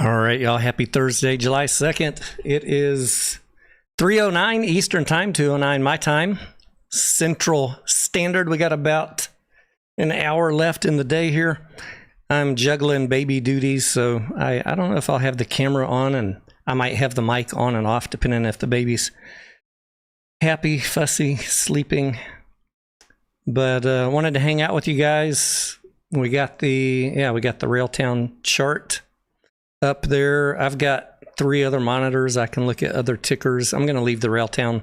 All right, y'all. Happy Thursday, July 2nd. It is 3:09 Eastern Time, 2:09 my time, Central Standard. We got about an hour left in the day here. I'm juggling baby duties, so I don't know if I'll have the camera on, and I might have the mic on and off, depending if the baby's happy, fussy, sleeping. But wanted to hang out with you guys. We got the Railtown chart up there. I've got 3 other monitors. I can look at other tickers. I'm going to leave the Railtown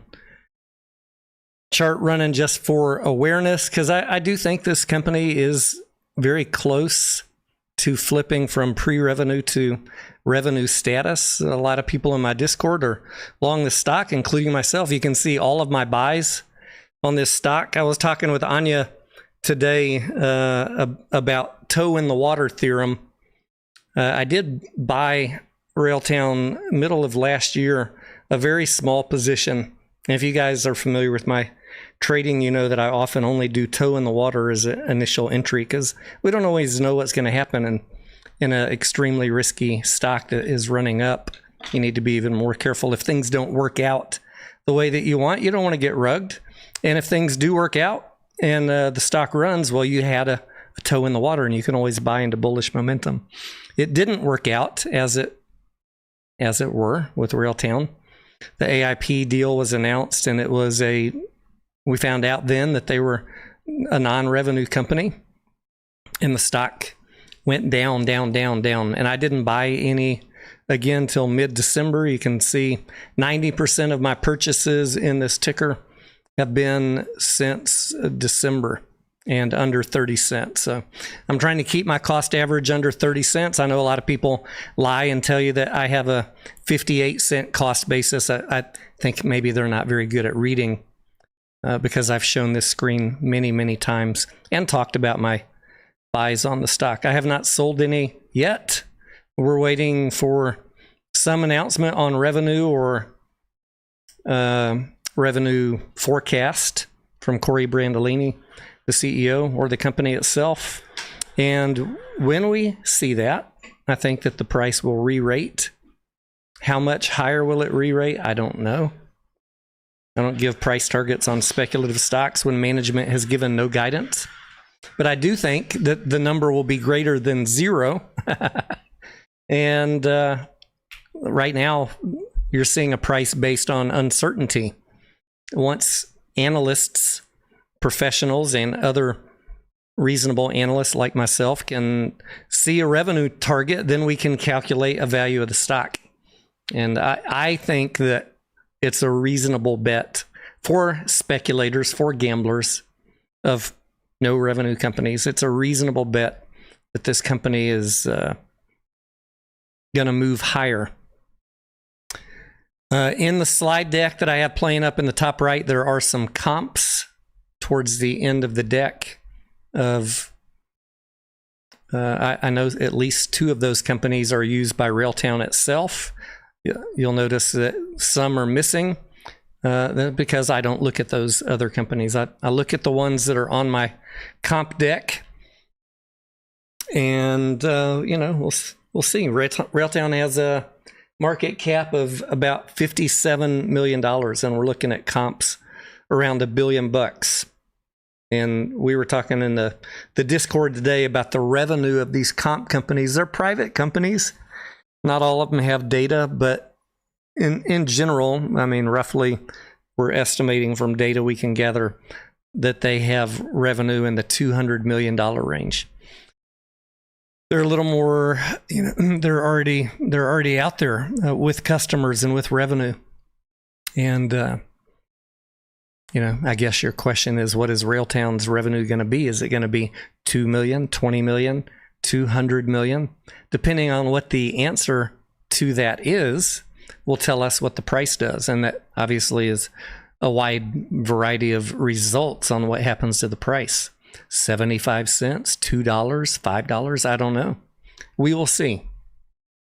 chart running just for awareness, because I do think this company is very close to flipping from pre-revenue to revenue status. A lot of people in my Discord are long the stock, including myself. You can see all of my buys on this stock. I was talking with Anya today about toe in the water theorem. I did buy Railtown middle of last year, a very small position. And if you guys are familiar with my trading, you know that I often only do toe in the water as an initial entry, because we don't always know what's going to happen in an extremely risky stock that is running up. You need to be even more careful. If things don't work out the way that you want, you don't want to get rugged. And if things do work out and the stock runs, well, you had a toe in the water, and you can always buy into bullish momentum. It didn't work out as it were with Railtown. The AIP deal was announced, and we found out then that they were a non-revenue company, and the stock went down, down, down, down. And I didn't buy any again till mid-December. You can see 90% of my purchases in this ticker have been since December, and under 30 cents. So I'm trying to keep my cost average under 30 cents. I know a lot of people lie and tell you that I have a 58-cent cost basis. I think maybe they're not very good at reading, because I've shown this screen many, many times and talked about my buys on the stock. I have not sold any yet. We're waiting for some announcement on revenue or revenue forecast from Corey Brandolini, the CEO, or the company itself. And when we see that, I think that the price will re-rate. How much higher will it re-rate? I don't know. I don't give price targets on speculative stocks when management has given no guidance. But I do think that the number will be greater than 0. And right now, you're seeing a price based on uncertainty. Once analysts, professionals, and other reasonable analysts like myself can see a revenue target, then we can calculate a value of the stock. And I think that it's a reasonable bet for speculators, for gamblers of no revenue companies. It's a reasonable bet that this company is going to move higher. In the slide deck that I have playing up in the top right, there are some comps towards the end of the deck of, I know at least 2 of those companies are used by Railtown itself. You'll notice that some are missing because I don't look at those other companies. I look at the ones that are on my comp deck, and we'll see. Railtown has a market cap of about $57 million, and we're looking at comps around $1 billion. And we were talking in the Discord today about the revenue of these comp companies. They're private companies. Not all of them have data, but in general, I mean, roughly, we're estimating from data we can gather that they have revenue in the $200 million range. They're a little more, they're already out there with customers and with revenue. And I guess your question is, what is Railtown's revenue going to be? Is it going to be 2 million, 20 million, 200 million? Depending on what the answer to that is, will tell us what the price does. And that obviously is a wide variety of results on what happens to the price. 75 cents, $2, $5, I don't know. We will see.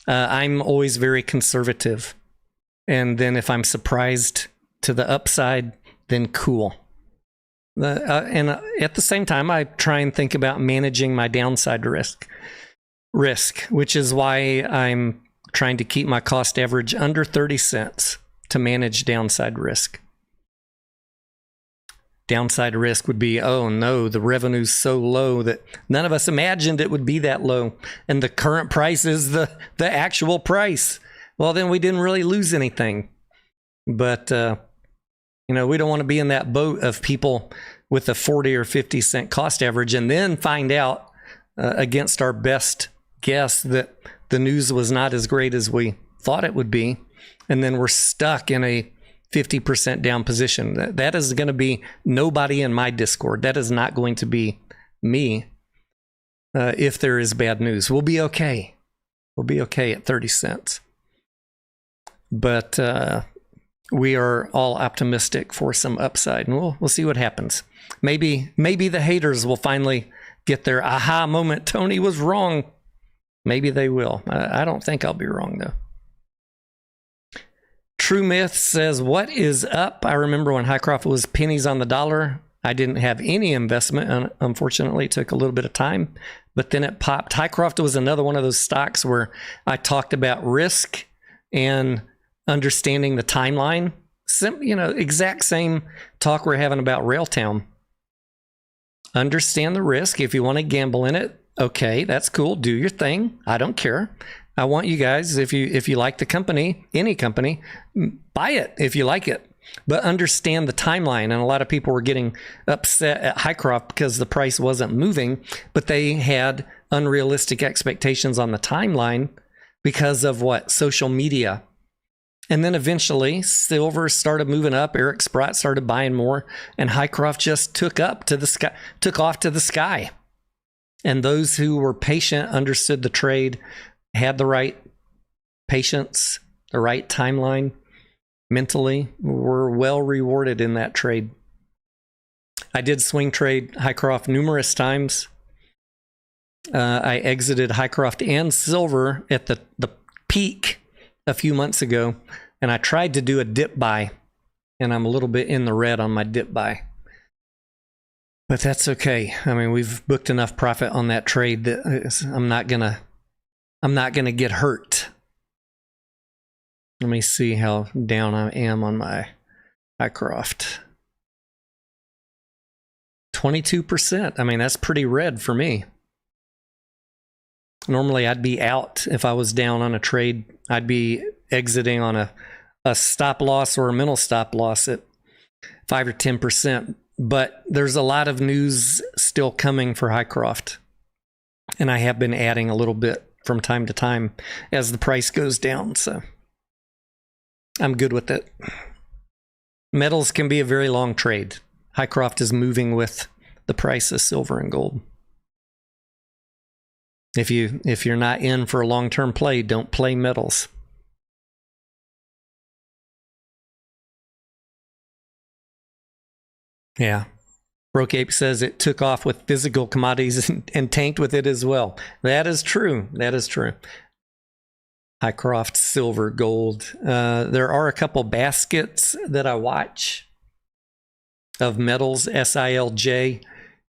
I'm always very conservative. And then if I'm surprised to the upside, then cool. And at the same time, I try and think about managing my downside risk, which is why I'm trying to keep my cost average under 30 cents to manage downside risk. Downside risk would be, oh no, the revenue's so low that none of us imagined it would be that low. And the current price is the actual price. Well, then we didn't really lose anything. But, we don't want to be in that boat of people with a 40 or 50 cent cost average and then find out against our best guess that the news was not as great as we thought it would be. And then we're stuck in a 50% down position. That is going to be nobody in my Discord. That is not going to be me if there is bad news. We'll be okay. We'll be okay at 30 cents. But we are all optimistic for some upside, and we'll see what happens. Maybe the haters will finally get their aha moment. Tony was wrong. Maybe they will. I don't think I'll be wrong, though. True Myth says, what is up? I remember when Hycroft was pennies on the dollar. I didn't have any investment, and unfortunately it took a little bit of time, but then it popped. Hycroft was another one of those stocks where I talked about risk and understanding the timeline. Exact same talk we're having about Railtown. Understand the risk. If you want to gamble in it, okay, that's cool. Do your thing. I don't care. I want you guys, if you like the company, any company, buy it if you like it. But understand the timeline. And a lot of people were getting upset at Hycroft because the price wasn't moving, but they had unrealistic expectations on the timeline because of what? Social media. And then eventually silver started moving up. Eric Sprott started buying more, and Hycroft just took off to the sky. And those who were patient, understood the trade, had the right patience, the right timeline, mentally, were well rewarded in that trade. I did swing trade Hycroft numerous times. I exited Hycroft and silver at the peak a few months ago, and I tried to do a dip buy, and I'm a little bit in the red on my dip buy. But that's okay. I mean, we've booked enough profit on that trade that I'm not gonna get hurt. Let me see how down I am on my Hycroft. 22%. I mean, that's pretty red for me. Normally, I'd be out if I was down on a trade. I'd be exiting on a stop loss or a mental stop loss at 5 or 10%. But there's a lot of news still coming for Hycroft. And I have been adding a little bit from time to time as the price goes down. So I'm good with it. Metals can be a very long trade. Hycroft is moving with the price of silver and gold. If you're not in for a long-term play, don't play metals. Yeah. Broke Ape says it took off with physical commodities and tanked with it as well. That is true. That is true. Hycroft, silver, gold. There are a couple baskets that I watch of metals. SILJ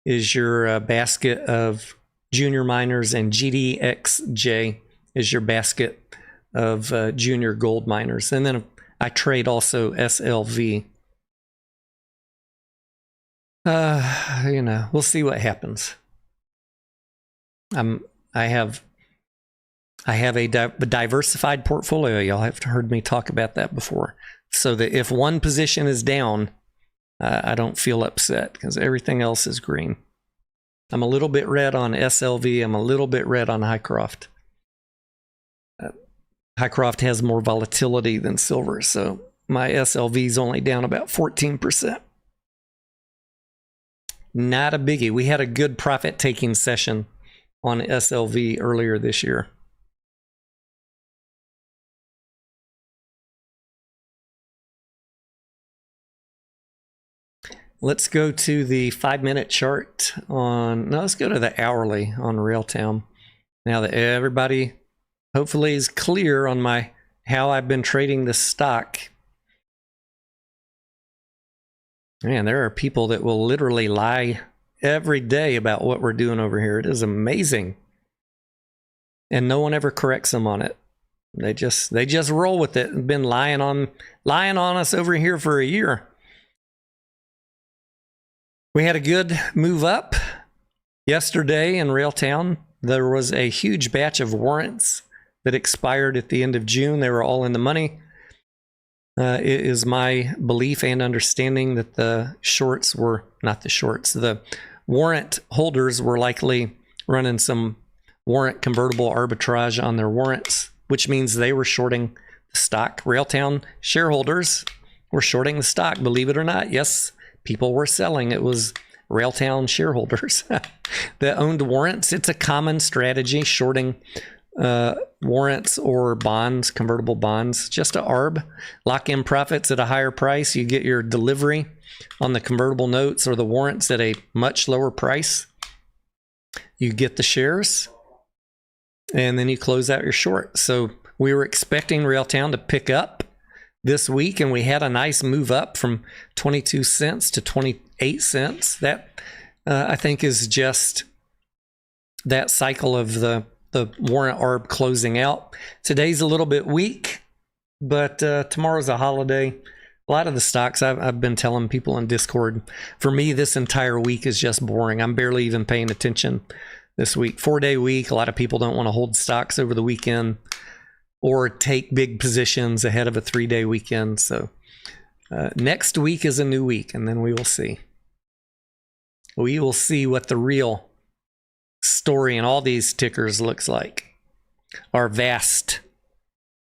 is your basket of junior miners, and GDXJ is your basket of junior gold miners. And then I trade also SLV. We'll see what happens. I have a diversified portfolio. Y'all have heard me talk about that before. So that if one position is down, I don't feel upset because everything else is green. I'm a little bit red on SLV. I'm a little bit red on Hycroft. Hycroft has more volatility than silver, so my SLV is only down about 14%. Not a biggie. We had a good profit-taking session on SLV earlier this year. Let's go to the 5-minute chart let's go to the hourly on Railtown. Now that everybody hopefully is clear on how I've been trading this stock. Man, there are people that will literally lie every day about what we're doing over here. It is amazing. And no one ever corrects them on it. They just roll with it. Been lying on us over here for a year. We had a good move up yesterday in Railtown. There was a huge batch of warrants that expired at the end of June. They were all in the money. It is my belief and understanding that the warrant holders were likely running some warrant convertible arbitrage on their warrants, which means they were shorting the stock. Railtown shareholders were shorting the stock, believe it or not. Yes, people were selling. It was Railtown shareholders that owned warrants. It's a common strategy, shorting warrants or bonds, convertible bonds, just a ARB. Lock in profits at a higher price. You get your delivery on the convertible notes or the warrants at a much lower price. You get the shares, and then you close out your short. So we were expecting Railtown to pick up this week, and we had a nice move up from 22 cents to 28 cents. That I think is just that cycle of the warrant ARB closing out. Today's a little bit weak, but tomorrow's a holiday. A lot of the stocks I've been telling people in Discord, for me, this entire week is just boring. I'm barely even paying attention this week. 4-day week. A lot of people don't want to hold stocks over the weekend or take big positions ahead of a 3-day weekend. So next week is a new week, and then we will see. We will see what the real story in all these tickers looks like. Our vast,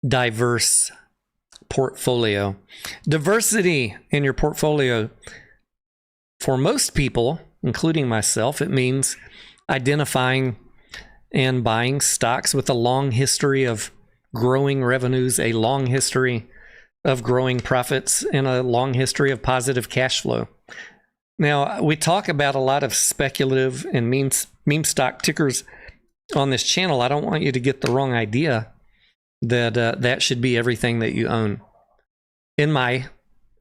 diverse portfolio. Diversity in your portfolio. For most people, including myself, it means identifying and buying stocks with a long history of growing revenues, a long history of growing profits, and a long history of positive cash flow. Now, we talk about a lot of speculative and meme stock tickers on this channel. I don't want you to get the wrong idea that that should be everything that you own. In my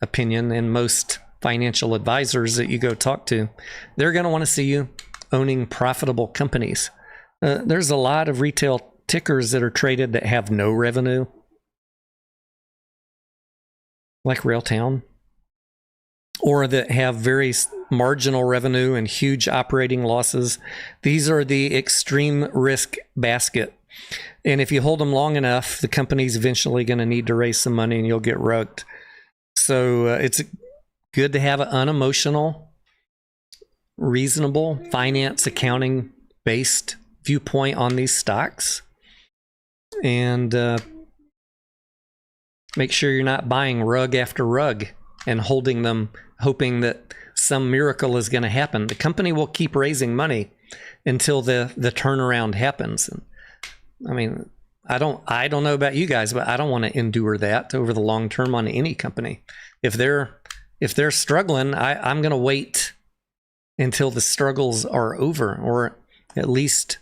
opinion, and most financial advisors that you go talk to, they're going to want to see you owning profitable companies. There's a lot of retail tickers that are traded that have no revenue, like Railtown, or that have very marginal revenue and huge operating losses. These are the extreme risk basket. And if you hold them long enough, the company's eventually going to need to raise some money and you'll get rugged. So it's good to have an unemotional, reasonable, finance, accounting based viewpoint on these stocks. And make sure you're not buying rug after rug and holding them, hoping that some miracle is going to happen. The company will keep raising money until the turnaround happens. And, I mean, I don't know about you guys, but I don't want to endure that over the long term on any company. If they're struggling, I'm going to wait until the struggles are over, or at least,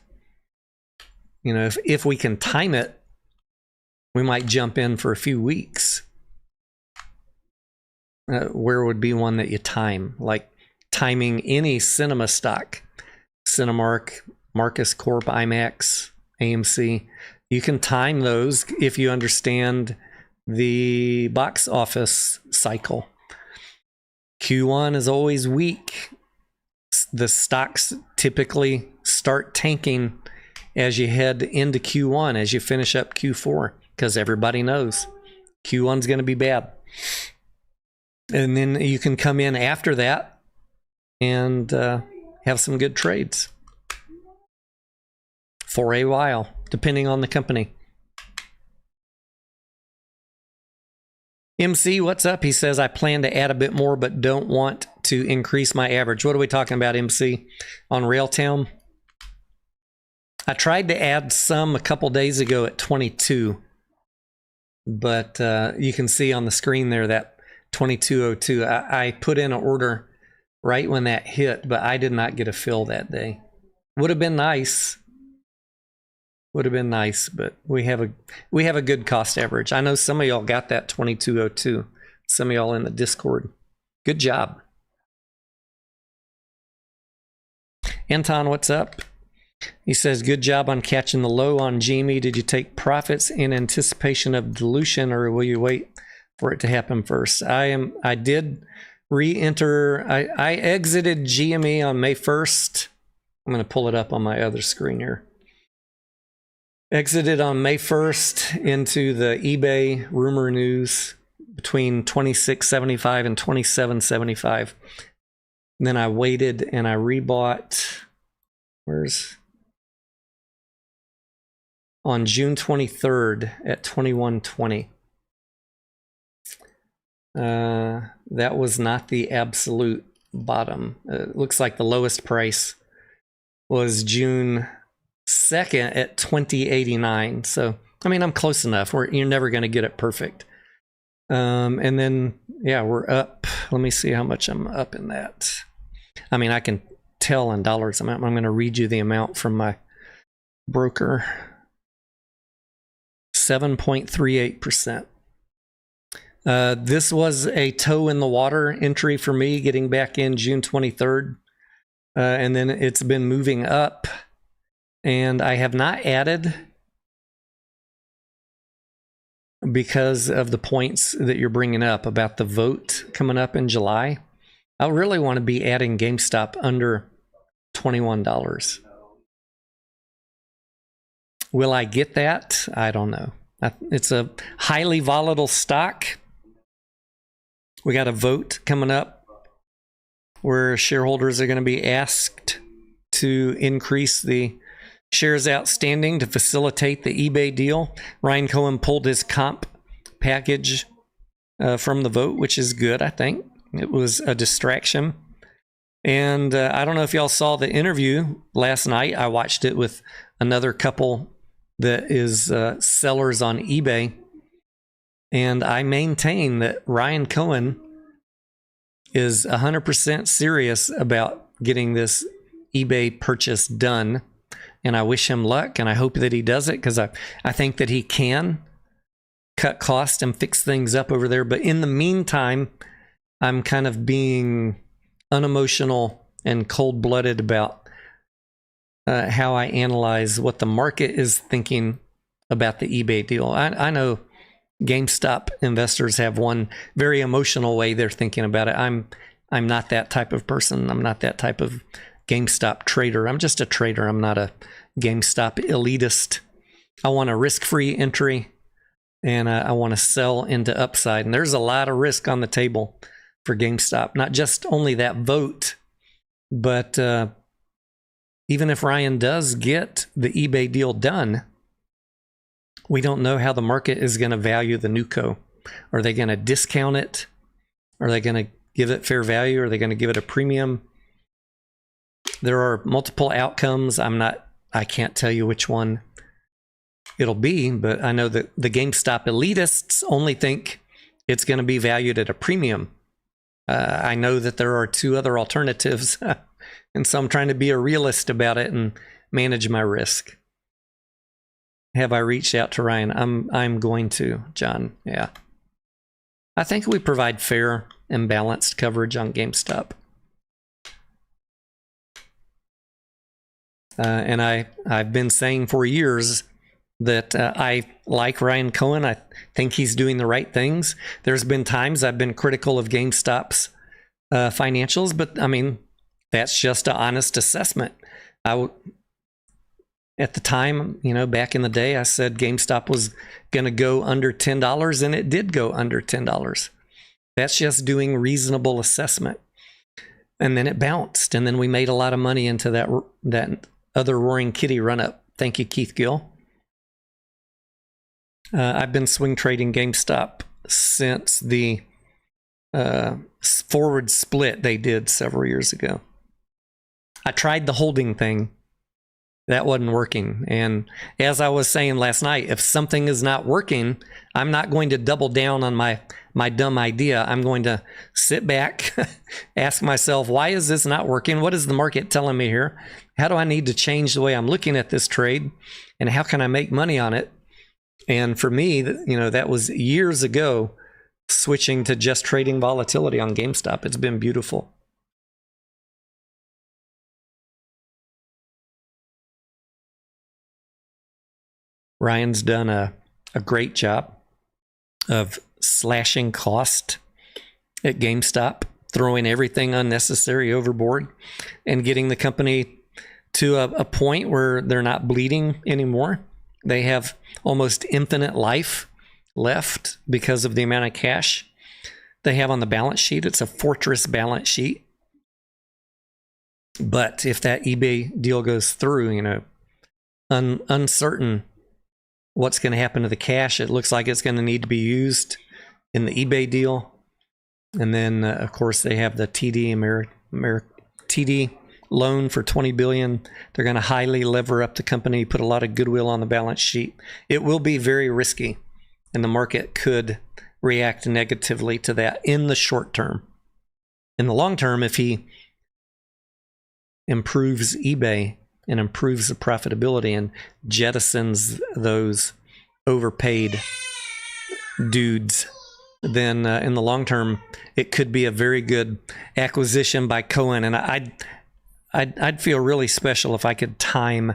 you know, if we can time it, we might jump in for a few weeks. Where would be one that you time, like timing any cinema stock, Cinemark, Marcus Corp, IMAX, AMC. You can time those if you understand the box office cycle. Q1 is always weak. The stocks typically start tanking as you head into Q1, as you finish up Q4, because everybody knows Q1's going to be bad. And then you can come in after that and have some good trades for a while, depending on the company. MC, what's up? He says, I plan to add a bit more, but don't want to increase my average. What are we talking about, MC? On Railtown? I tried to add some a couple days ago at 22, but you can see on the screen there that 2202. I put in an order right when that hit, but I did not get a fill that day. Would have been nice. Would have been nice, but we have a good cost average. I know some of y'all got that 2202. Some of y'all in the Discord. Good job. Anton, what's up? He says, good job on catching the low on GME. Did you take profits in anticipation of dilution, or will you wait for it to happen first? I did re-enter. I exited GME on May 1st. I'm going to pull it up on my other screen here. Exited on May 1st into the eBay rumor news between 26.75 and 27.75. Then I waited and I rebought. On June 23rd at 21.20. That was not the absolute bottom. It looks like the lowest price was June 2nd at 20.89. So, I mean, I'm close enough. You're never going to get it perfect. And then, yeah, we're up. Let me see how much I'm up in that. I mean, I can tell in dollars amount. I'm going to read you the amount from my broker. 7.38%. This was a toe in the water entry for me, getting back in June 23rd. And then it's been moving up. And I have not added because of the points that you're bringing up about the vote coming up in July. I really want to be adding GameStop under $21. Will I get that? I don't know. It's a highly volatile stock. We got a vote coming up where shareholders are going to be asked to increase the shares outstanding to facilitate the eBay deal. Ryan Cohen pulled his comp package from the vote, which is good, I think. It was a distraction. And I don't know if y'all saw the interview last night. I watched it with another couple that is sellers on eBay. And I maintain that Ryan Cohen is 100% serious about getting this eBay purchase done. And I wish him luck, and I hope that he does it, because I think that he can cut costs and fix things up over there. But in the meantime, I'm kind of being unemotional and cold-blooded about how I analyze what the market is thinking about the eBay deal. I know GameStop investors have one very emotional way they're thinking about it. I'm not that type of person. I'm not that type of GameStop trader. I'm just a trader. I'm not a GameStop elitist. I want a risk-free entry, and I want to sell into upside. And there's a lot of risk on the table for GameStop. Not just only that vote, but even if Ryan does get the eBay deal done, we don't know how the market is going to value the NewCo. Are they going to discount it? Are they going to give it fair value? Are they going to give it a premium? There are multiple outcomes. I can't tell you which one it'll be, but I know that the GameStop elitists only think it's going to be valued at a premium. I know that there are two other alternatives, and so I'm trying to be a realist about it and manage my risk. Have I reached out to Ryan? I'm going to, John. Yeah. I think we provide fair and balanced coverage on GameStop. And I've been saying for years that I like Ryan Cohen. I think he's doing the right things. There's been times I've been critical of GameStop's financials, but I mean, that's just an honest assessment. At the time, back in the day, I said GameStop was going to go under $10, and it did go under $10. That's just doing reasonable assessment. And then it bounced, and then we made a lot of money into that other Roaring Kitty run-up. Thank you, Keith Gill. I've been swing trading GameStop since the forward split they did several years ago. I tried the holding thing. That wasn't working. And as I was saying last night, if something is not working, I'm not going to double down on my dumb idea. I'm going to sit back, ask myself, why is this not working? What is the market telling me here? How do I need to change the way I'm looking at this trade? And how can I make money on it? And for me, that was years ago, switching to just trading volatility on GameStop. It's been beautiful. Ryan's done a great job of slashing cost at GameStop, throwing everything unnecessary overboard, and getting the company to a point where they're not bleeding anymore. They have almost infinite life left because of the amount of cash they have on the balance sheet. It's a fortress balance sheet. But if that eBay deal goes through, uncertain what's going to happen to the cash. It looks like it's going to need to be used in the eBay deal. And then, of course, they have the TD TD loan for $20 billion. They're going to highly lever up the company, put a lot of goodwill on the balance sheet. It will be very risky, and the market could react negatively to that in the short term. In the long term, if he improves eBay and improves the profitability and jettisons those overpaid dudes, then in the long term, it could be a very good acquisition by Cohen. And I'd feel really special if I could time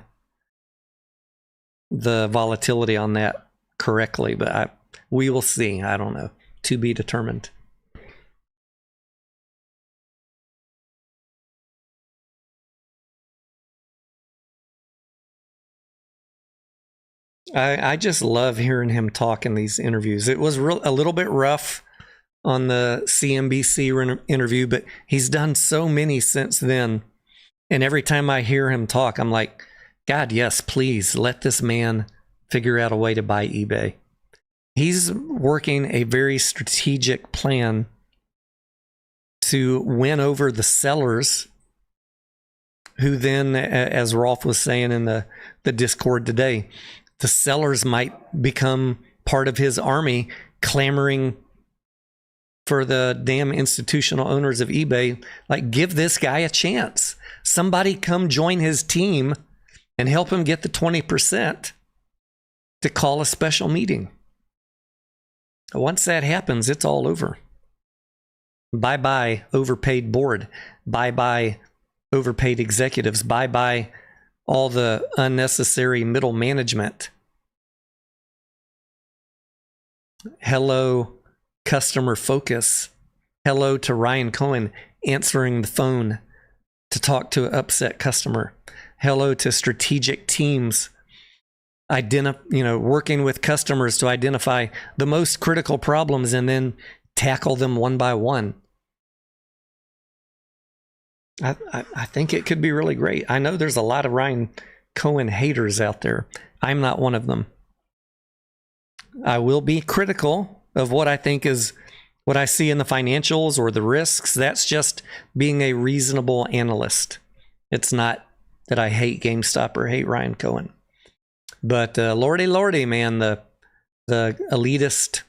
the volatility on that correctly, but we will see. I don't know. To be determined. I just love hearing him talk in these interviews. It was a little bit rough on the CNBC interview, but he's done so many since then. And every time I hear him talk, I'm like, God, yes, please let this man figure out a way to buy eBay. He's working a very strategic plan to win over the sellers, who then, as Rolf was saying in the Discord today, the sellers might become part of his army clamoring for the damn institutional owners of eBay. Like, give this guy a chance. Somebody come join his team and help him get the 20% to call a special meeting. Once that happens, it's all over. Bye-bye overpaid board. Bye-bye overpaid executives. Bye-bye all the unnecessary middle management. Hello, customer focus. Hello to Ryan Cohen answering the phone to talk to an upset customer. Hello to strategic teams working with customers to identify the most critical problems and then tackle them one by one. I think it could be really great. I know there's a lot of Ryan Cohen haters out there. I'm not one of them. I will be critical of what I think is what I see in the financials or the risks. That's just being a reasonable analyst. It's not that I hate GameStop or hate Ryan Cohen. But lordy, man, the elitist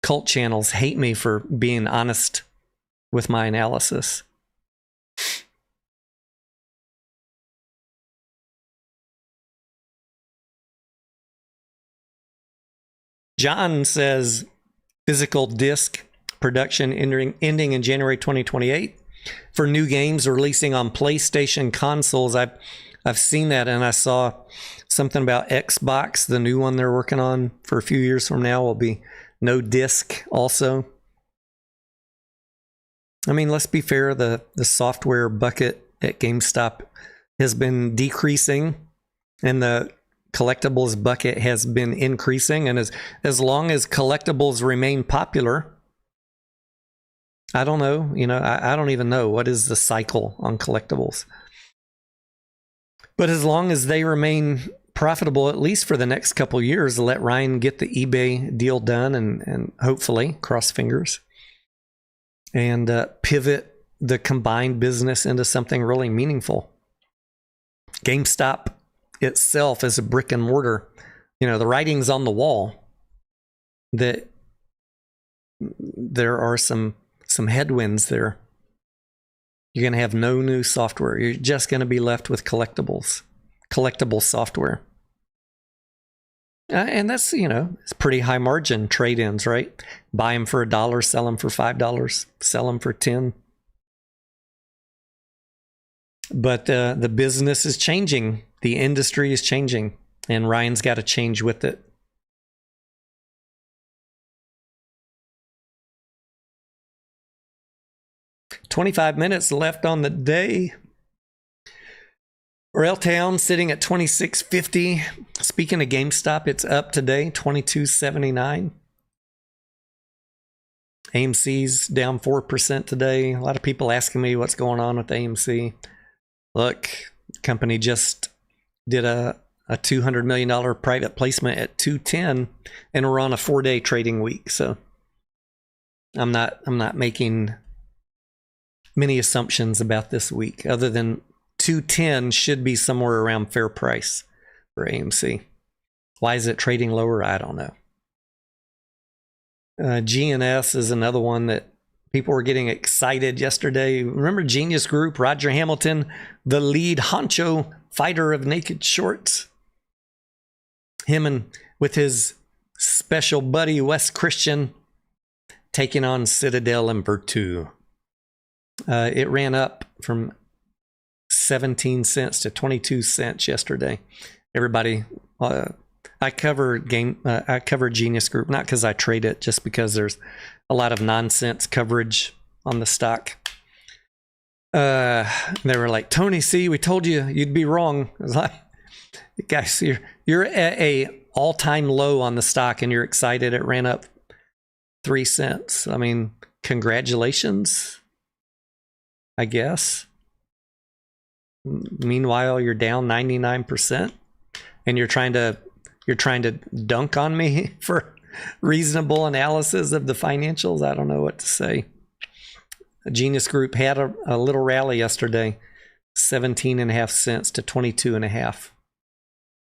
cult channels hate me for being honest with my analysis. John says physical disc production ending in January 2028 for new games releasing on PlayStation consoles. I've seen that, and I saw something about Xbox, the new one they're working on for a few years from now will be no disc also. I mean, let's be fair, the software bucket at GameStop has been decreasing, and the collectibles bucket has been increasing. And as long as collectibles remain popular, I don't know, I don't even know what is the cycle on collectibles. But as long as they remain profitable, at least for the next couple years, let Ryan get the eBay deal done and hopefully, cross fingers, and pivot the combined business into something really meaningful. GameStop itself as a brick and mortar, the writing's on the wall that there are some headwinds there. You're going to have no new software. You're just going to be left with collectible software. And that's, it's pretty high margin trade-ins, right? Buy them for $1, sell them for $5, sell them for $10. But the business is changing. The industry is changing. and Ryan's got to change with it. $25 minutes left on the day. Railtown sitting at 26.50. Speaking of GameStop, it's up today, 22.79. AMC's down 4% today. A lot of people asking me what's going on with AMC. Look, the company just did a $200 million private placement at $210, and we're on a 4-day trading week. So I'm not making many assumptions about this week, other than 210 should be somewhere around fair price for AMC. Why is it trading lower? I don't know. GNS is another one that people were getting excited yesterday. Remember Genius Group, Roger Hamilton, the lead honcho fighter of naked shorts? Him and with his special buddy Wes Christian taking on Citadel and Virtu. It ran up from 17 cents to 22 cents yesterday. Everybody, I cover Genius Group, not because I trade it, just because there's a lot of nonsense coverage on the stock. They were like, Tony, see, we told you you'd be wrong. I was like, guys, you're at a all-time low on the stock and you're excited it ran up 3 cents. I mean, congratulations, I guess. Meanwhile, you're down 99% and you're trying to dunk on me for reasonable analysis of the financials. I don't know what to say. Genius Group had a little rally yesterday, 17.5 cents to 22.5.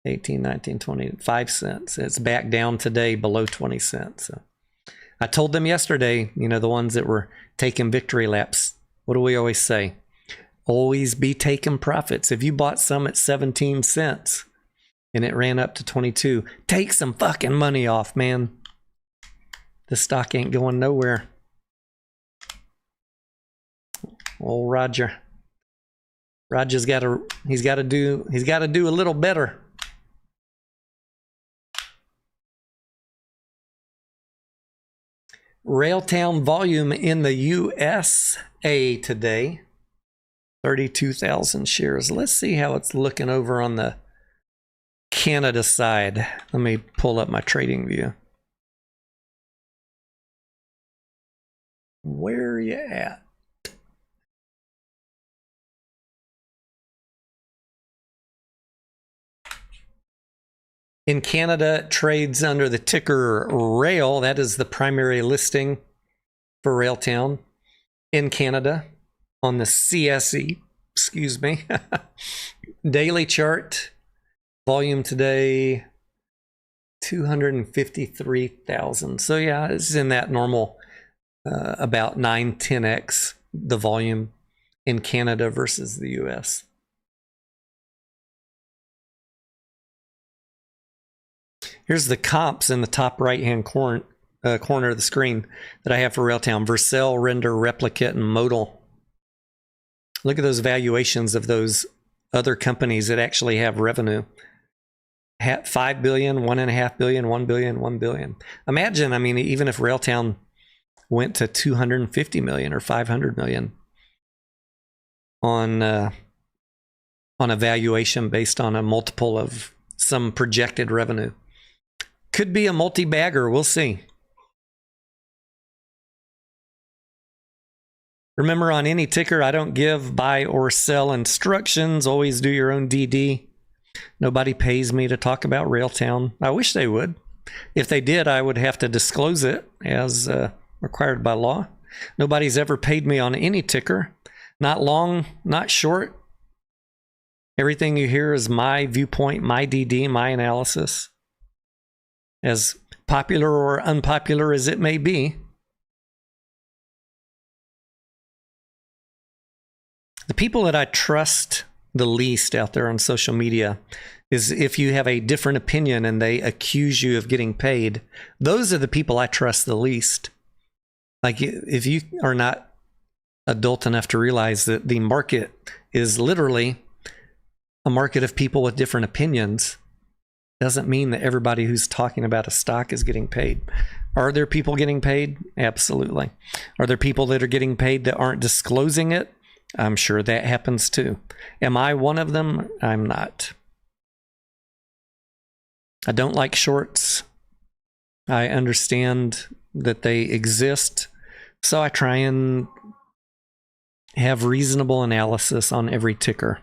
18, 19, 20, 5 cents. It's back down today below 20 cents. So I told them yesterday, you know, the ones that were taking victory laps, what do we always say? Always be taking profits. If you bought some at 17 cents and it ran up to 22, take some fucking money off, man. The stock ain't going nowhere. Old Roger. Roger's got to do a little better. Railtown volume in the USA today, 32,000 shares. Let's see how it's looking over on the Canada side. Let me pull up my trading view. Where are you at? In Canada, it trades under the ticker RAIL. That is the primary listing for Railtown in Canada on the CSE. Excuse me. Daily chart. Volume today, 253,000. So yeah, it's in that normal about 9-10x the volume in Canada versus the US. Here's the comps in the top right-hand corner of the screen that I have for Railtown. Vercel, Render, Replicate, and Modal. Look at those valuations of those other companies that actually have revenue. 5 billion, 1.5 billion, 1 billion, 1 billion. Imagine, I mean, even if Railtown went to 250 million or 500 million on a valuation based on a multiple of some projected revenue. Could be a multi-bagger, we'll see. Remember, on any ticker, I don't give buy or sell instructions. Always do your own DD. Nobody pays me to talk about Railtown. I wish they would. If they did, I would have to disclose it as required by law. Nobody's ever paid me on any ticker. Not long, not short. Everything you hear is my viewpoint, my DD, my analysis. As popular or unpopular as it may be. The people that I trust the least out there on social media is if you have a different opinion and they accuse you of getting paid. Those are the people I trust the least. Like, if you are not adult enough to realize that the market is literally a market of people with different opinions, doesn't mean that everybody who's talking about a stock is getting paid. Are there people getting paid? Absolutely. Are there people that are getting paid that aren't disclosing it? I'm sure that happens too. Am I one of them? I'm not. I don't like shorts. I understand that they exist, so I try and have reasonable analysis on every ticker.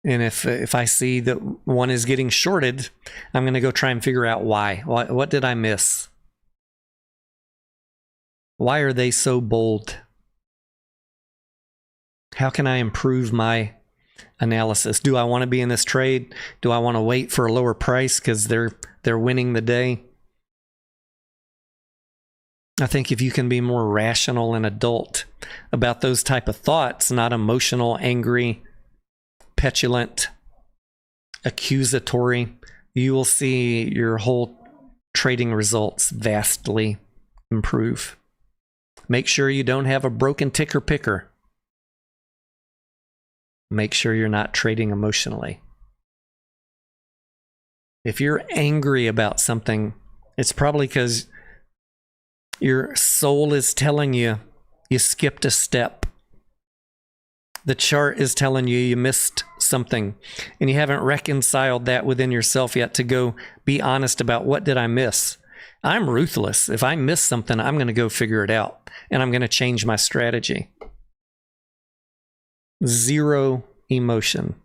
And if I see that one is getting shorted, I'm going to go try and figure out why. What did I miss? Why are they so bold? How can I improve my analysis? Do I want to be in this trade? Do I want to wait for a lower price because they're winning the day? I think if you can be more rational and adult about those type of thoughts, not emotional, angry, petulant, accusatory, you will see your whole trading results vastly improve. Make sure you don't have a broken ticker picker. Make sure you're not trading emotionally. If you're angry about something, it's probably because your soul is telling you you skipped a step. The chart is telling you you missed something, and you haven't reconciled that within yourself yet to go be honest about what did I miss. I'm ruthless. If I miss something, I'm going to go figure it out, and I'm going to change my strategy. Zero emotion.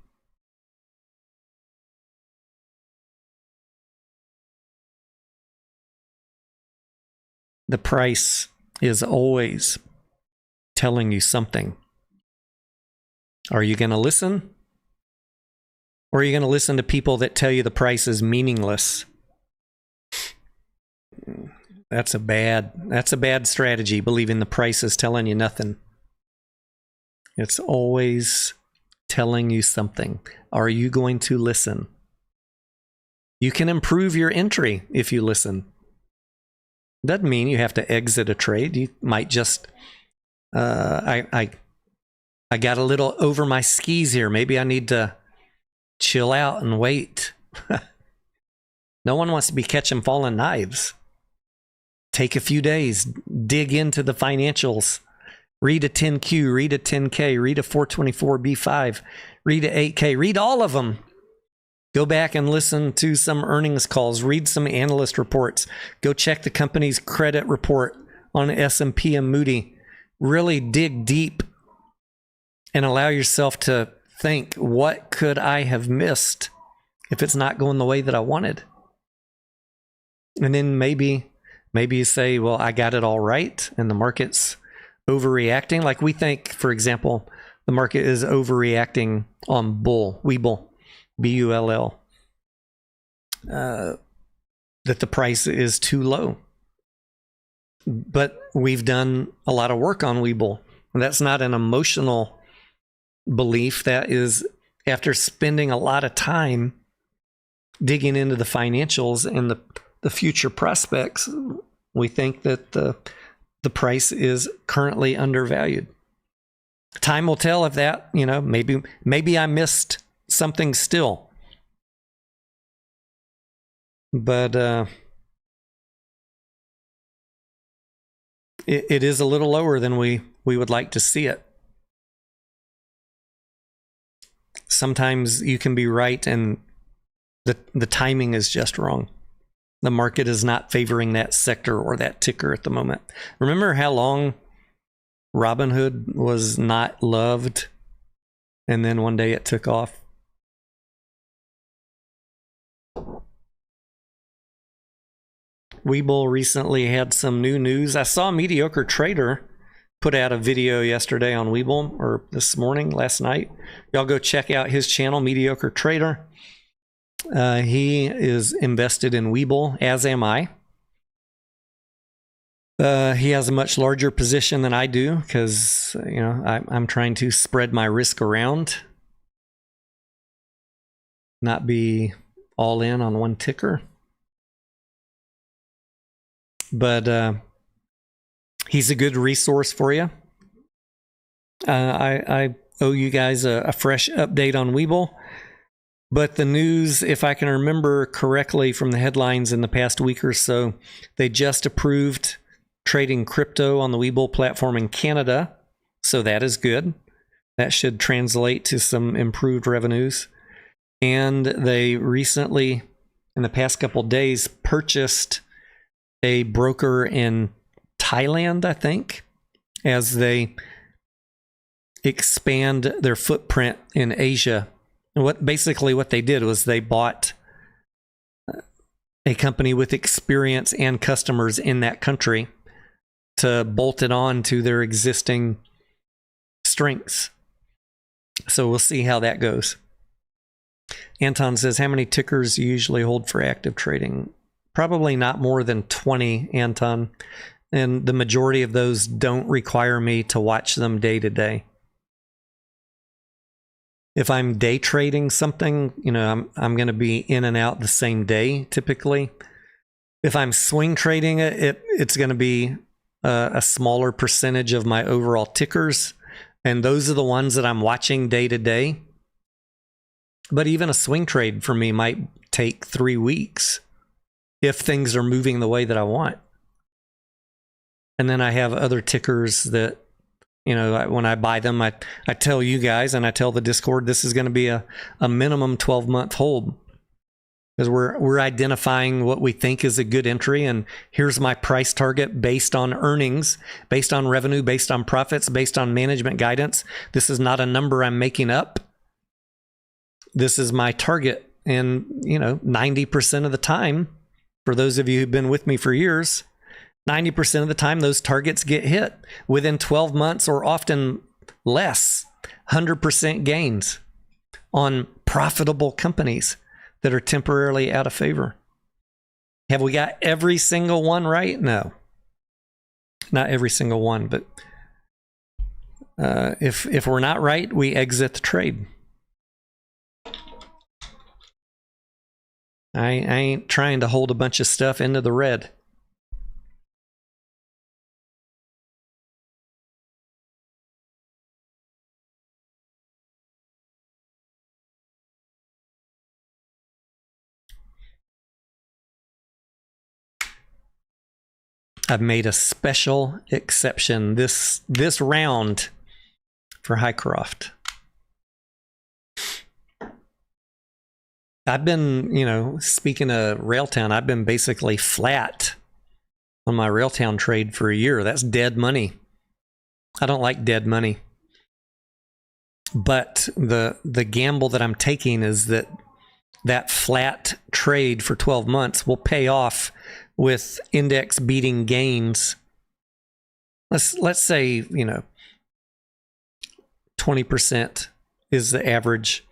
The price is always telling you something. Are you going to listen? Or are you going to listen to people that tell you the price is meaningless? That's a bad strategy, believing the price is telling you nothing. It's always telling you something. Are you going to listen? You can improve your entry if you listen. Doesn't mean you have to exit a trade. You might just, I got a little over my skis here. Maybe I need to chill out and wait. No one wants to be catching falling knives. Take a few days, dig into the financials, read a 10Q, read a 10K, read a 424B5, read a 8K, read all of them. Go back and listen to some earnings calls, read some analyst reports, go check the company's credit report on S&P and Moody. Really dig deep and allow yourself to think, what could I have missed if it's not going the way that I wanted? And then maybe you say, well, I got it all right and the market's overreacting. Like we think, for example, the market is overreacting on Webull, B-U-L-L, that the price is too low. But we've done a lot of work on Webull. And that's not an emotional belief. That is after spending a lot of time digging into the financials and the future prospects, we think that the price is currently undervalued. Time will tell if that, maybe I missed something still. But it is a little lower than we would like to see it. Sometimes you can be right and the timing is just wrong. The market is not favoring that sector or that ticker at the moment. Remember how long Robinhood was not loved, and then one day it took off? Webull recently had some new news. I saw Mediocre Trader put out a video yesterday on Webull, or this morning, last night. Y'all go check out his channel, Mediocre Trader. He is invested in Webull, as am I. He has a much larger position than I do because, I'm trying to spread my risk around, not be all in on one ticker. But he's a good resource for you. I owe you guys a fresh update on Webull. But the news, if I can remember correctly from the headlines in the past week or so, they just approved trading crypto on the Webull platform in Canada. So that is good. That should translate to some improved revenues. And they recently, in the past couple of days, purchased a broker in Thailand, I think, as they expand their footprint in Asia. And what they did was they bought a company with experience and customers in that country to bolt it on to their existing strengths. So we'll see how that goes. Anton says, how many tickers you usually hold for active trading? Probably not more than 20, Anton. And the majority of those don't require me to watch them day to day. If I'm day trading something, I'm going to be in and out the same day typically. If I'm swing trading it's going to be a smaller percentage of my overall tickers. And those are the ones that I'm watching day to day. But even a swing trade for me might take 3 weeks if things are moving the way that I want. And then I have other tickers that, when I buy them, I tell you guys and I tell the Discord, this is going to be a minimum 12-month hold. Because we're identifying what we think is a good entry, and here's my price target based on earnings, based on revenue, based on profits, based on management guidance. This is not a number I'm making up. This is my target. And, 90% of the time, for those of you who've been with me for years, 90% of the time, those targets get hit within 12 months or often less. 100% gains on profitable companies that are temporarily out of favor. Have we got every single one right? No. Not every single one, but if we're not right, we exit the trade. I ain't trying to hold a bunch of stuff into the red. I've made a special exception this round for Highcroft. I've been, speaking of Railtown, I've been basically flat on my Railtown trade for a year. That's dead money. I don't like dead money. But the gamble that I'm taking is that flat trade for 12 months will pay off with index beating gains. Let's say, 20% is the average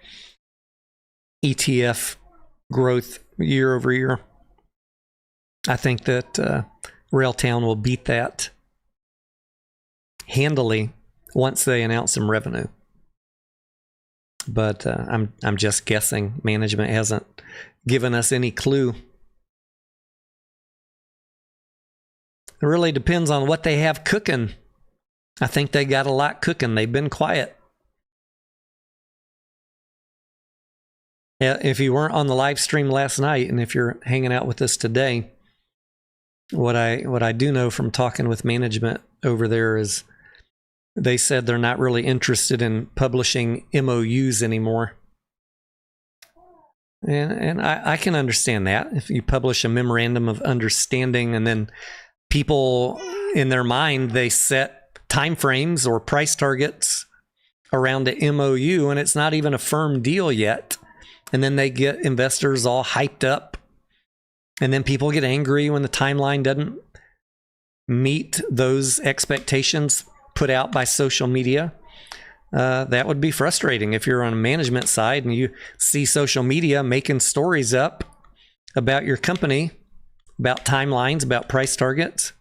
ETF growth year over year. I think that Railtown will beat that handily once they announce some revenue. But I'm just guessing. Management hasn't given us any clue. It really depends on what they have cooking. I think they got a lot cooking. They've been quiet. If you weren't on the live stream last night, and if you're hanging out with us today, what I do know from talking with management over there is they said they're not really interested in publishing MOUs anymore. And I can understand that. If you publish a memorandum of understanding and then people in their mind, they set timeframes or price targets around the MOU, and it's not even a firm deal yet. And then they get investors all hyped up. And then people get angry when the timeline doesn't meet those expectations put out by social media. That would be frustrating if you're on a management side and you see social media making stories up about your company, about timelines, about price targets.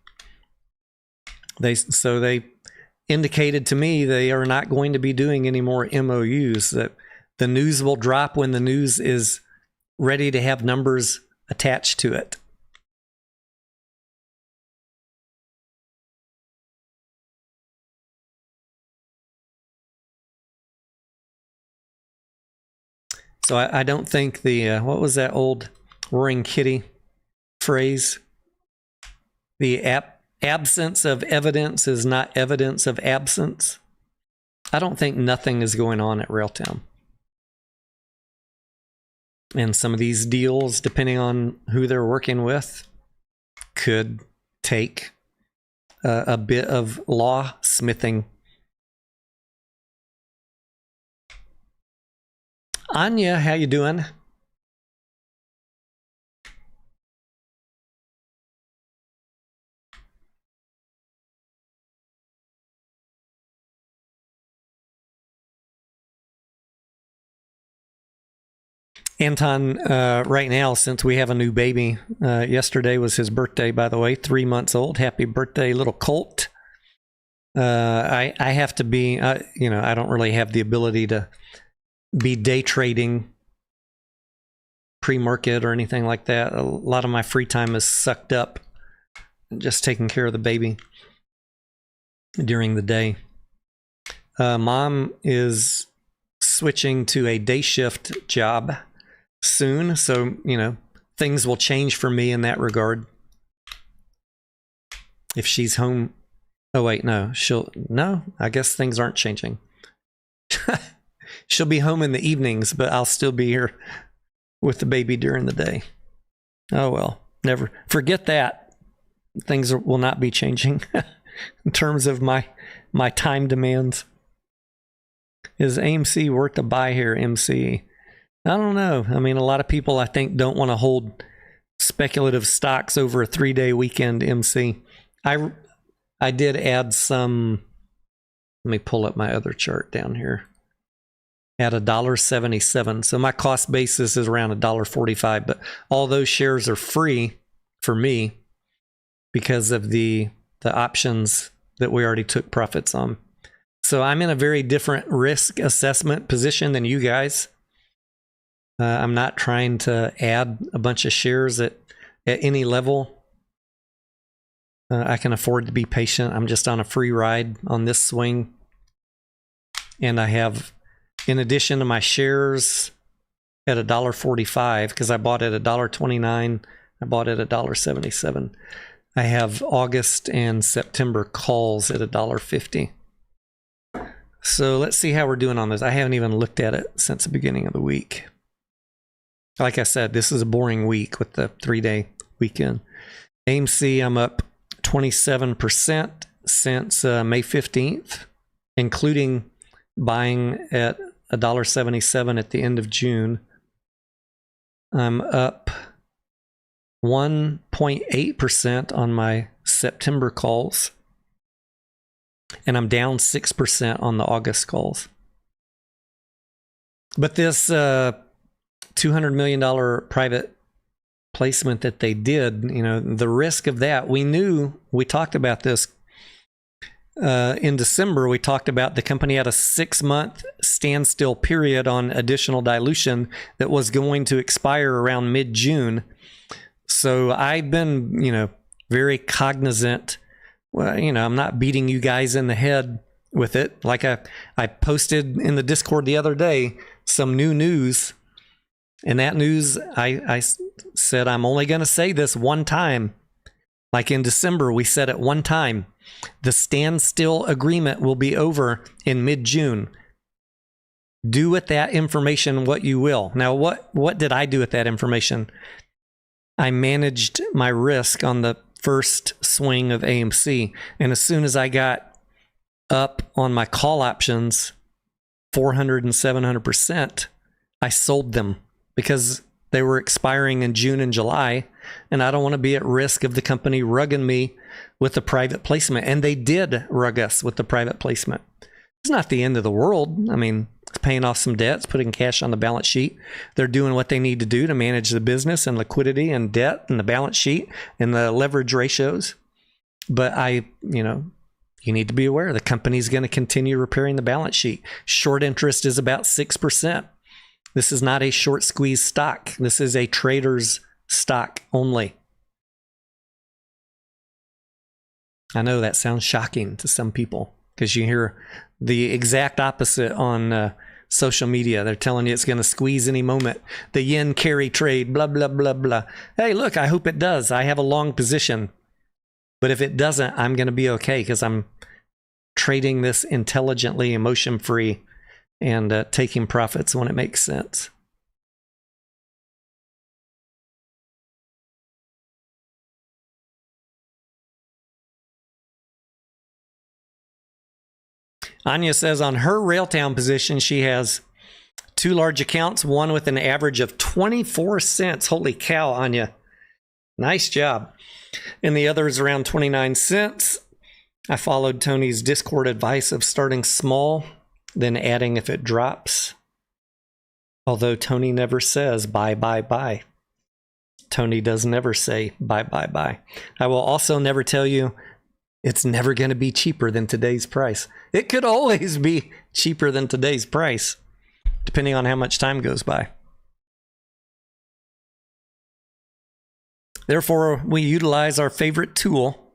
They indicated to me they are not going to be doing any more MOUs, that the news will drop when the news is ready to have numbers attached to it. So I don't think the, what was that old Roaring Kitty phrase? The absence of evidence is not evidence of absence. I don't think nothing is going on at Railtown. And some of these deals, depending on who they're working with, could take a bit of law smithing. Anya, how you doing? Anton, right now, since we have a new baby, yesterday was his birthday, by the way, 3 months old. Happy birthday, little Colt. I have to be, you know, I don't really have the ability to be day trading pre-market or anything like that. A lot of my free time is sucked up just taking care of the baby during the day. Mom is switching to a day shift job soon, so you know things will change for me in that regard. If she's home, oh wait, no, I guess things aren't changing. She'll be home in the evenings, but I'll still be here with the baby during the day. Oh well, never forget that. Things will not be changing in terms of my time demands. Is AMC worth a buy here, MC? I don't know. I mean, a lot of people, I think, don't want to hold speculative stocks over a 3-day weekend, MC. I did add some. Let me pull up my other chart down here. At $1.77. So my cost basis is around $1.45, but all those shares are free for me because of the options that we already took profits on. So I'm in a very different risk assessment position than you guys. I'm not trying to add a bunch of shares at any level. I can afford to be patient. I'm just on a free ride on this swing. And I have, in addition to my shares at $1.45, because I bought at $1.29, I bought at $1.77. I have August and September calls at $1.50. So let's see how we're doing on this. I haven't even looked at it since the beginning of the week. Like I said, this is a boring week with the 3-day weekend. AMC, I'm up 27% since May 15th, including buying at $1.77 at the end of June. I'm up 1.8% on my September calls, and I'm down 6% on the August calls. But this $200 million private placement that they did, you know, the risk of that, we talked about this in December. We talked about the company had a 6-month standstill period on additional dilution that was going to expire around mid-June. So I've been, you know, very cognizant. Well, you know, I'm not beating you guys in the head with it. Like I posted in the Discord the other day some new news. And that news, I said, I'm only going to say this one time. Like in December, we said it one time. The standstill agreement will be over in mid-June. Do with that information what you will. Now, what did I do with that information? I managed my risk on the first swing of AMC. And as soon as I got up on my call options, 400 and 700%, I sold them, because they were expiring in June and July, and I don't want to be at risk of the company rugging me with the private placement. And they did rug us with the private placement. It's not the end of the world. I mean, it's paying off some debts, putting cash on the balance sheet. They're doing what they need to do to manage the business and liquidity and debt and the balance sheet and the leverage ratios. But you know, you need to be aware the company's going to continue repairing the balance sheet. Short interest is about 6%. This is not a short squeeze stock. This is a trader's stock only. I know that sounds shocking to some people because you hear the exact opposite on social media. They're telling you it's going to squeeze any moment. The yen carry trade, blah, blah, blah, blah. Hey, look, I hope it does. I have a long position. But if it doesn't, I'm going to be okay because I'm trading this intelligently, emotion-free, and taking profits when it makes sense. Anya says on her Railtown position, she has 2 large accounts, one with an average of 24 cents. Holy cow, Anya. Nice job. And the other is around 29 cents. I followed Tony's Discord advice of starting small, then adding if it drops. Although Tony never says buy, buy, buy. Tony does never say buy, buy, buy. I will also never tell you it's never going to be cheaper than today's price. It could always be cheaper than today's price, depending on how much time goes by. Therefore, we utilize our favorite tool,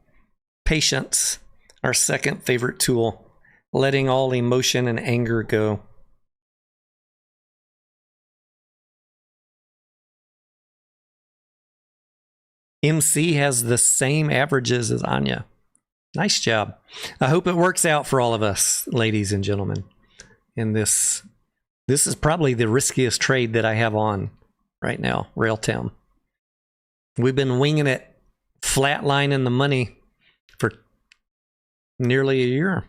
patience, our second favorite tool, letting all emotion and anger go. MC has the same averages as Anya. Nice job. I hope it works out for all of us, ladies and gentlemen. And this is probably the riskiest trade that I have on right now, Railtown. We've been winging it, flatlining the money for nearly a year.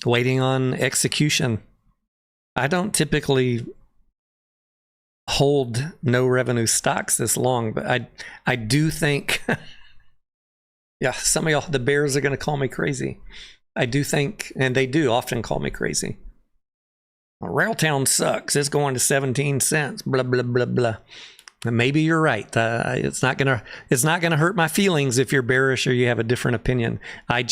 Waiting on execution. I don't typically hold no revenue stocks this long, but I do think, yeah, some of y'all, the bears are going to call me crazy. I do think, and they do often call me crazy. Railtown sucks. It's going to 17 cents. Blah blah blah blah. And maybe you're right. It's not gonna hurt my feelings if you're bearish or you have a different opinion. I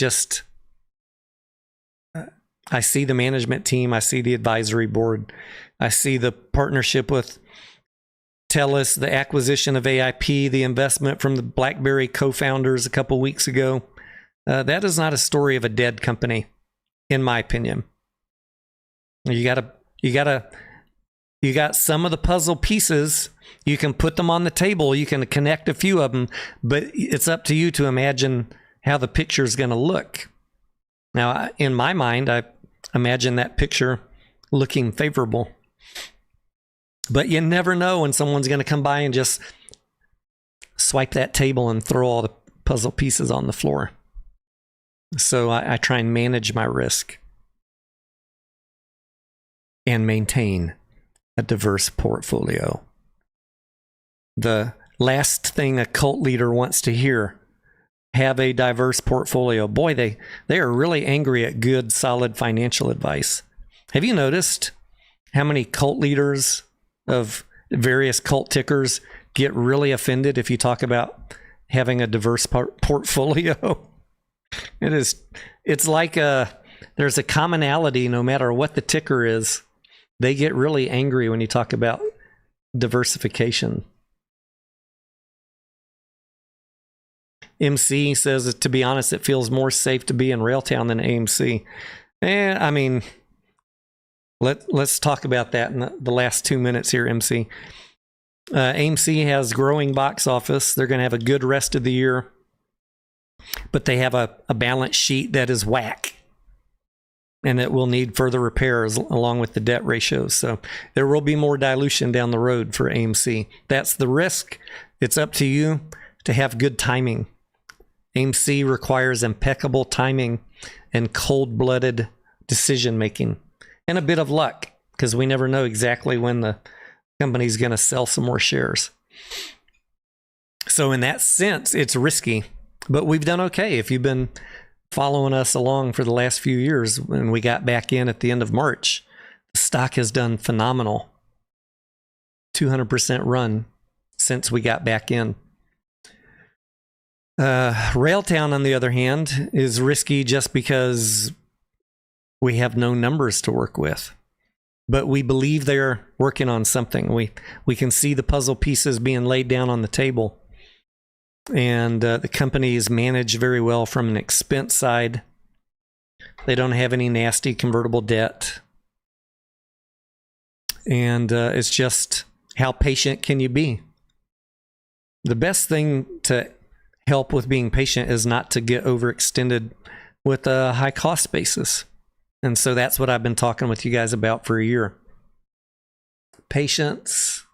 see the management team. I see the advisory board. I see the partnership with TELUS, the acquisition of AIP, the investment from the BlackBerry co-founders a couple weeks ago. That is not a story of a dead company, in my opinion. You got some of the puzzle pieces. You can put them on the table. You can connect a few of them, but it's up to you to imagine how the picture is going to look. Now, in my mind, I imagine that picture looking favorable. But you never know when someone's going to come by and just swipe that table and throw all the puzzle pieces on the floor. So I try and manage my risk and maintain a diverse portfolio. The last thing a cult leader wants to hear, have a diverse portfolio. Boy, they are really angry at good, solid financial advice. Have you noticed how many cult leaders of various cult tickers get really offended if you talk about having a diverse portfolio? It's like there's a commonality no matter what the ticker is. They get really angry when you talk about diversification. MC says, to be honest, it feels more safe to be in Railtown than AMC. I mean, let's talk about that in the last 2 minutes here, MC. AMC has growing box office. They're going to have a good rest of the year, but they have a balance sheet that is whack, and it will need further repairs along with the debt ratios. So there will be more dilution down the road for AMC. That's the risk. It's up to you to have good timing. AMC requires impeccable timing and cold-blooded decision-making and a bit of luck, because we never know exactly when the company's going to sell some more shares. So in that sense, it's risky, but we've done okay. If you've been following us along for the last few years, when we got back in at the end of March, the stock has done phenomenal. 200% run since we got back in. Railtown, on the other hand, is risky just because we have no numbers to work with. But we believe they're working on something. We can see the puzzle pieces being laid down on the table. And the company is managed very well from an expense side. They don't have any nasty convertible debt. And it's just, how patient can you be? The best thing to help with being patient is not to get overextended with a high cost basis. And so that's what I've been talking with you guys about for a year. Patience,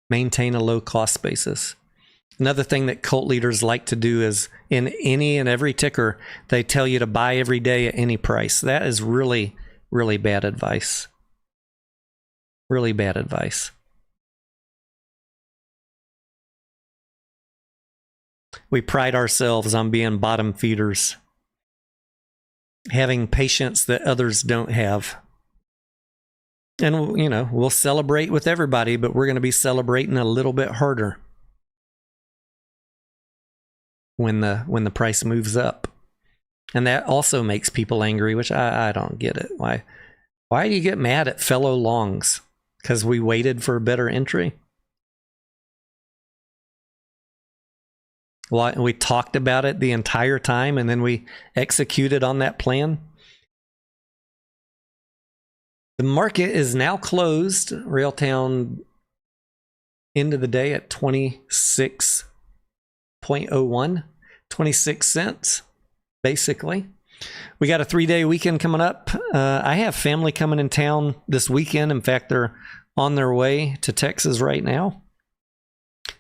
maintain a low cost basis. Another thing that cult leaders like to do is in any and every ticker, they tell you to buy every day at any price. That is really, really bad advice. Really bad advice. We pride ourselves on being bottom feeders, having patience that others don't have. And, you know, we'll celebrate with everybody, but we're going to be celebrating a little bit harder when the price moves up. And that also makes people angry, which I don't get it. Why do you get mad at fellow longs? Because we waited for a better entry? Well, we talked about it the entire time and then we executed on that plan. The market is now closed. Railtown end of the day at 26.01, 26 cents, basically. We got a 3-day weekend coming up. I have family coming in town this weekend. In fact, they're on their way to Texas right now.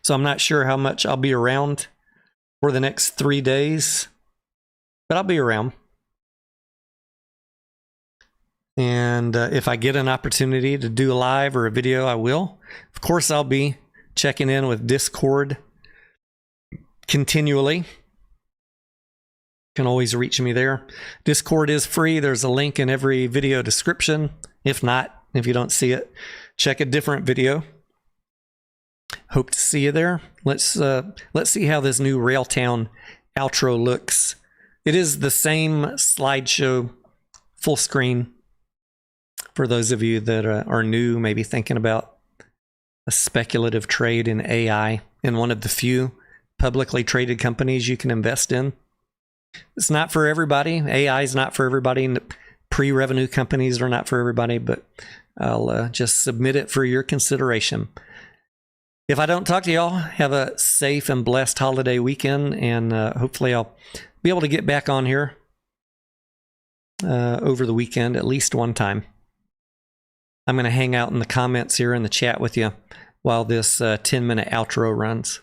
So I'm not sure how much I'll be around for the next 3 days, but I'll be around. And if I get an opportunity to do a live or a video, I will. Of course, I'll be checking in with Discord continually. You can always reach me there. Discord is free. There's a link in every video description. If not, if you don't see it, check a different video. Hope to see you there. Let's see how this new Railtown outro looks. It is the same slideshow, full screen. For those of you that are new, maybe thinking about a speculative trade in AI, in one of the few publicly traded companies you can invest in. It's not for everybody. AI is not for everybody. Pre-revenue companies are not for everybody, but I'll just submit it for your consideration. If I don't talk to y'all, have a safe and blessed holiday weekend, and hopefully I'll be able to get back on here over the weekend at least one time. I'm going to hang out in the comments here in the chat with you while this 10-minute outro runs.